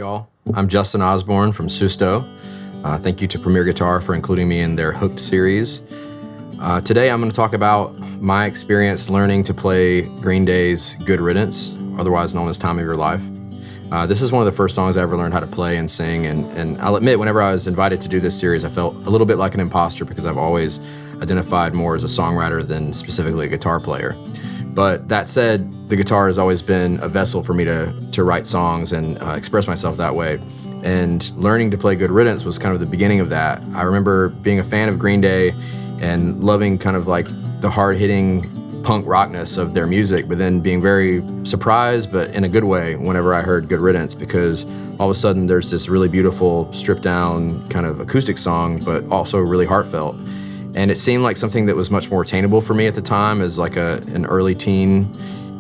y'all. I'm Justin Osborne from Susto. Thank you to Premier Guitar for including me in their Hooked series. Today I'm going to talk about my experience learning to play Green Day's Good Riddance, otherwise known as Time of Your Life. This is one of the first songs I ever learned how to play and sing, and I'll admit, whenever I was invited to do this series, I felt a little bit like an imposter because I've always identified more as a songwriter than specifically a guitar player. But that said, the guitar has always been a vessel for me to write songs and express myself that way. And learning to play Good Riddance was kind of the beginning of that. I remember being a fan of Green Day and loving kind of like the hard-hitting punk rockness of their music, but then being very surprised, but in a good way, whenever I heard Good Riddance, because all of a sudden there's this really beautiful, stripped-down kind of acoustic song, but also really heartfelt. And it seemed like something that was much more attainable for me at the time as like an early teen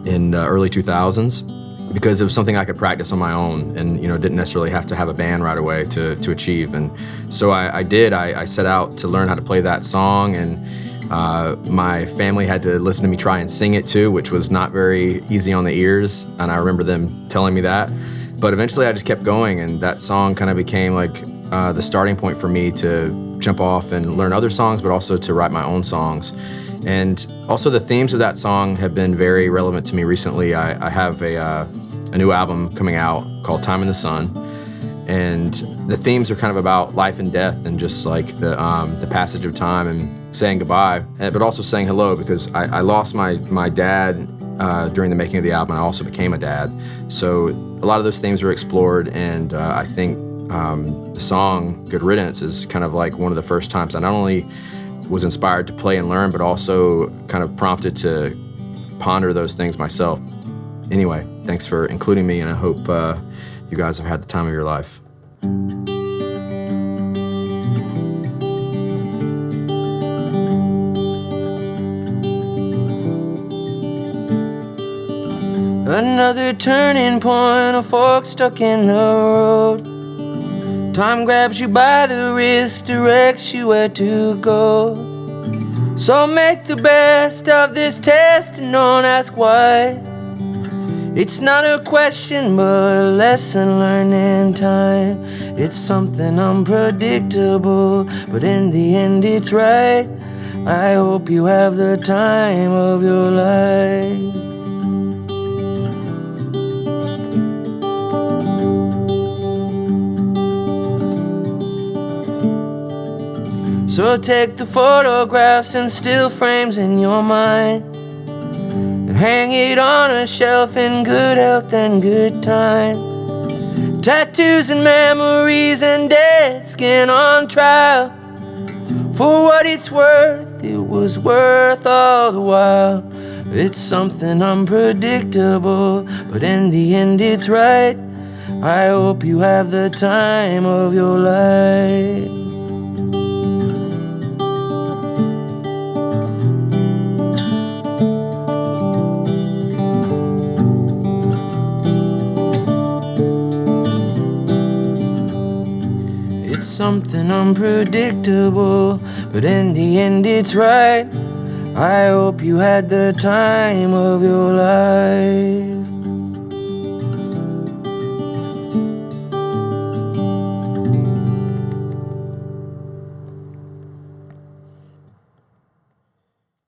in the early 2000s, because it was something I could practice on my own and, didn't necessarily have to have a band right away to achieve. And so I did. I set out to learn how to play that song, and my family had to listen to me try and sing it too, which was not very easy on the ears, and I remember them telling me that. But eventually I just kept going, and that song kind of became like the starting point for me to jump off and learn other songs, but also to write my own songs. And also the themes of that song have been very relevant to me recently. I have a new album coming out called Time in the Sun, and the themes are kind of about life and death and just like the passage of time and saying goodbye, but also saying hello, because I lost my dad during the making of the album. I also became a dad. So a lot of those themes were explored, and I think the song Good Riddance is kind of like one of the first times I not only was inspired to play and learn, but also kind of prompted to ponder those things myself. Anyway, thanks for including me, and I hope you guys have had the time of your life. Another turning point, a fork stuck in the road. Time grabs you by the wrist, directs you where to go. So make the best of this test and don't ask why. It's not a question but a lesson learned in time. It's something unpredictable, but in the end it's right. I hope you have the time of your life. So take the photographs and still frames in your mind and hang it on a shelf in good health and good time. Tattoos and memories and dead skin on trial. For what it's worth, it was worth all the while. It's something unpredictable, but in the end it's right. I hope you have the time of your life. It's something unpredictable, but in the end it's right. I hope you had the time of your life.